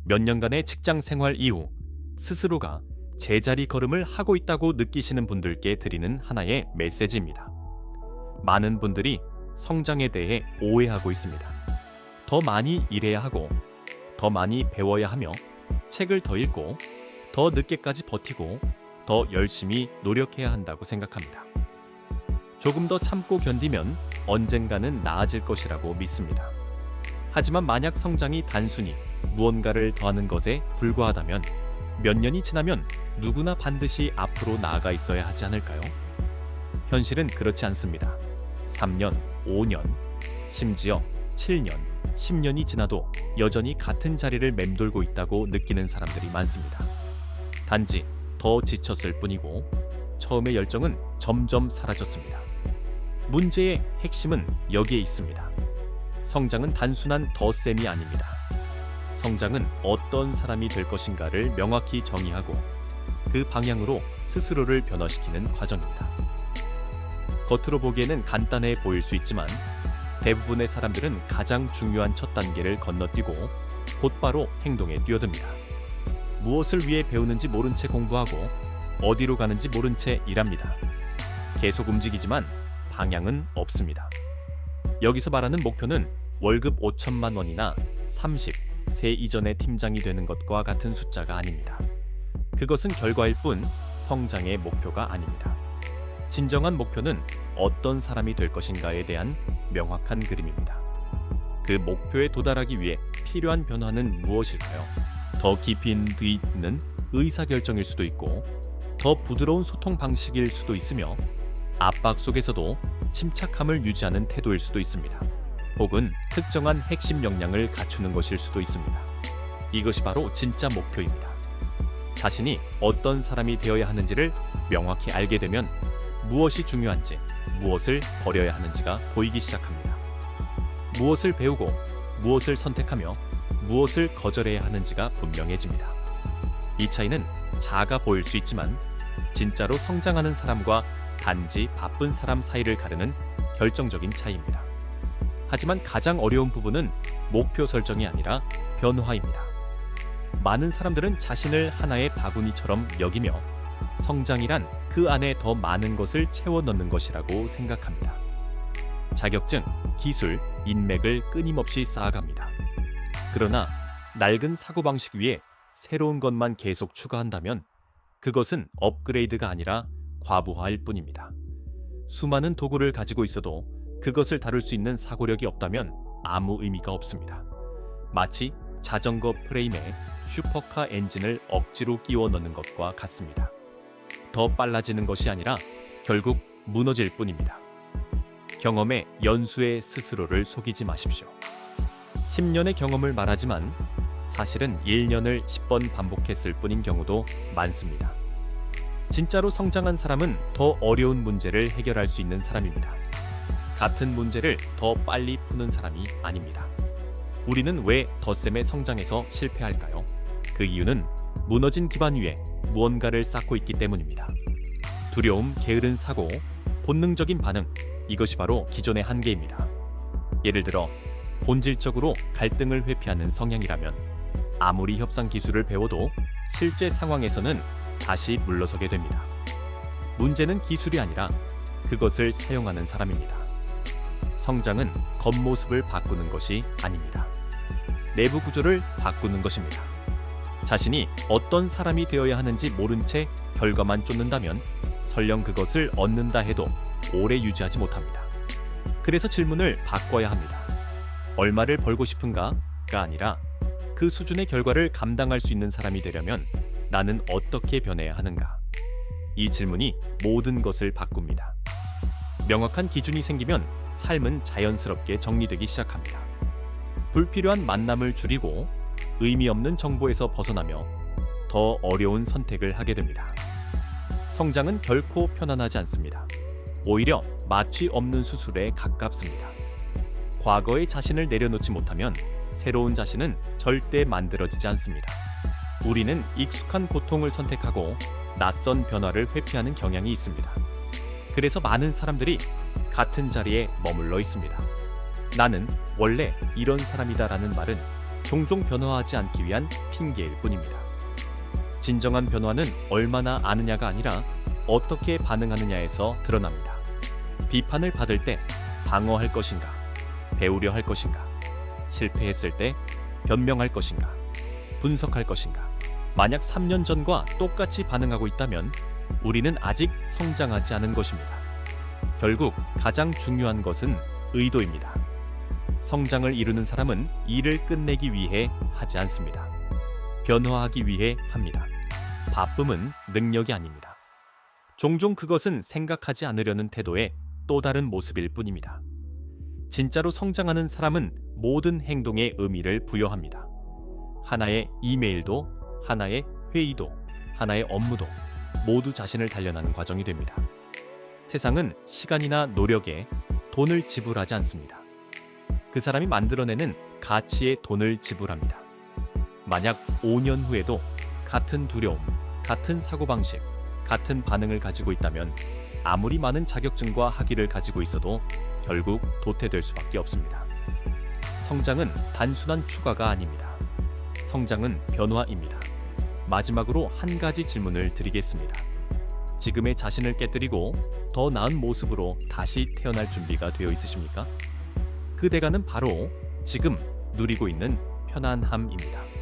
몇 년간의 직장 생활 이후 스스로가 제자리 걸음을 하고 있다고 느끼시는 분들께 드리는 하나의 메시지입니다. 많은 분들이 성장에 대해 오해하고 있습니다. 더 많이 일해야 하고, 더 많이 배워야 하며, 책을 더 읽고, 더 늦게까지 버티고, 더 열심히 노력해야 한다고 생각합니다. 조금 더 참고 견디면 언젠가는 나아질 것이라고 믿습니다. 하지만 만약 성장이 단순히 무언가를 더하는 것에 불과하다면 몇 년이 지나면 누구나 반드시 앞으로 나아가 있어야 하지 않을까요? 현실은 그렇지 않습니다. 3년, 5년, 심지어 7년, 10년이 지나도 여전히 같은 자리를 맴돌고 있다고 느끼는 사람들이 많습니다. 단지 더 지쳤을 뿐이고 처음의 열정은 점점 사라졌습니다. 문제의 핵심은 여기에 있습니다. 성장은 단순한 덧셈이 아닙니다. 성장은 어떤 사람이 될 것인가를 명확히 정의하고 그 방향으로 스스로를 변화시키는 과정입니다. 겉으로 보기에는 간단해 보일 수 있지만 대부분의 사람들은 가장 중요한 첫 단계를 건너뛰고 곧바로 행동에 뛰어듭니다. 무엇을 위해 배우는지 모른 채 공부하고 어디로 가는지 모른 채 일합니다. 계속 움직이지만 방향은 없습니다. 여기서 말하는 목표는 월급 5천만 원이나 30세 이전의 팀장이 되는 것과 같은 숫자가 아닙니다. 그것은 결과일 뿐 성장의 목표가 아닙니다. 진정한 목표는 어떤 사람이 될 것인가에 대한 명확한 그림입니다. 그 목표에 도달하기 위해 필요한 변화는 무엇일까요? 더 깊이 있는 의사결정일 수도 있고 더 부드러운 소통 방식일 수도 있으며 압박 속에서도 침착함을 유지하는 태도일 수도 있습니다. 혹은 특정한 핵심 역량을 갖추는 것일 수도 있습니다. 이것이 바로 진짜 목표입니다. 자신이 어떤 사람이 되어야 하는지를 명확히 알게 되면 무엇이 중요한지, 무엇을 버려야 하는지가 보이기 시작합니다. 무엇을 배우고, 무엇을 선택하며, 무엇을 거절해야 하는지가 분명해집니다. 이 차이는 작아 보일 수 있지만 진짜로 성장하는 사람과 단지 바쁜 사람 사이를 가르는 결정적인 차이입니다. 하지만 가장 어려운 부분은 목표 설정이 아니라 변화입니다. 많은 사람들은 자신을 하나의 바구니처럼 여기며 성장이란 그 안에 더 많은 것을 채워 넣는 것이라고 생각합니다. 자격증, 기술, 인맥을 끊임없이 쌓아갑니다. 그러나 낡은 사고방식 위에 새로운 것만 계속 추가한다면 그것은 업그레이드가 아니라 과부하일 뿐입니다. 수많은 도구를 가지고 있어도 그것을 다룰 수 있는 사고력이 없다면 아무 의미가 없습니다. 마치 자전거 프레임에 슈퍼카 엔진을 억지로 끼워 넣는 것과 같습니다. 더 빨라지는 것이 아니라 결국 무너질 뿐입니다. 경험의 연수에 스스로를 속이지 마십시오. 10년의 경험을 말하지만 사실은 1년을 10번 반복했을 뿐인 경우도 많습니다. 진짜로 성장한 사람은 더 어려운 문제를 해결할 수 있는 사람입니다. 같은 문제를 더 빨리 푸는 사람이 아닙니다. 우리는 왜 덧셈에 성장해서 실패할까요? 그 이유는 무너진 기반 위에 무언가를 쌓고 있기 때문입니다. 두려움, 게으른 사고, 본능적인 반응, 이것이 바로 기존의 한계입니다. 예를 들어 본질적으로 갈등을 회피하는 성향이라면 아무리 협상 기술을 배워도 실제 상황에서는 다시 물러서게 됩니다. 문제는 기술이 아니라 그것을 사용하는 사람입니다. 성장은 겉모습을 바꾸는 것이 아닙니다. 내부 구조를 바꾸는 것입니다. 자신이 어떤 사람이 되어야 하는지 모른 채 결과만 쫓는다면 설령 그것을 얻는다 해도 오래 유지하지 못합니다. 그래서 질문을 바꿔야 합니다. 얼마를 벌고 싶은가가 아니라 그 수준의 결과를 감당할 수 있는 사람이 되려면 나는 어떻게 변해야 하는가? 이 질문이 모든 것을 바꿉니다. 명확한 기준이 생기면 삶은 자연스럽게 정리되기 시작합니다. 불필요한 만남을 줄이고 의미 없는 정보에서 벗어나며 더 어려운 선택을 하게 됩니다. 성장은 결코 편안하지 않습니다. 오히려 마취 없는 수술에 가깝습니다. 과거의 자신을 내려놓지 못하면 새로운 자신은 절대 만들어지지 않습니다. 우리는 익숙한 고통을 선택하고 낯선 변화를 회피하는 경향이 있습니다. 그래서 많은 사람들이 같은 자리에 머물러 있습니다. 나는 원래 이런 사람이다라는 말은 종종 변화하지 않기 위한 핑계일 뿐입니다. 진정한 변화는 얼마나 아느냐가 아니라 어떻게 반응하느냐에서 드러납니다. 비판을 받을 때 방어할 것인가, 배우려 할 것인가, 실패했을 때 변명할 것인가, 분석할 것인가. 만약 3년 전과 똑같이 반응하고 있다면 우리는 아직 성장하지 않은 것입니다. 결국 가장 중요한 것은 의도입니다. 성장을 이루는 사람은 일을 끝내기 위해 하지 않습니다. 변화하기 위해 합니다. 바쁨은 능력이 아닙니다. 종종 그것은 생각하지 않으려는 태도의 또 다른 모습일 뿐입니다. 진짜로 성장하는 사람은 모든 행동에 의미를 부여합니다. 하나의 이메일도, 하나의 회의도, 하나의 업무도 모두 자신을 단련하는 과정이 됩니다. 세상은 시간이나 노력에 돈을 지불하지 않습니다. 그 사람이 만들어내는 가치에 돈을 지불합니다. 만약 5년 후에도 같은 두려움, 같은 사고방식, 같은 반응을 가지고 있다면 아무리 많은 자격증과 학위를 가지고 있어도 결국 도태될 수밖에 없습니다. 성장은 단순한 추가가 아닙니다. 성장은 변화입니다. 마지막으로 한 가지 질문을 드리겠습니다. 지금의 자신을 깨뜨리고 더 나은 모습으로 다시 태어날 준비가 되어 있으십니까? 그 대가는 바로 지금 누리고 있는 편안함입니다.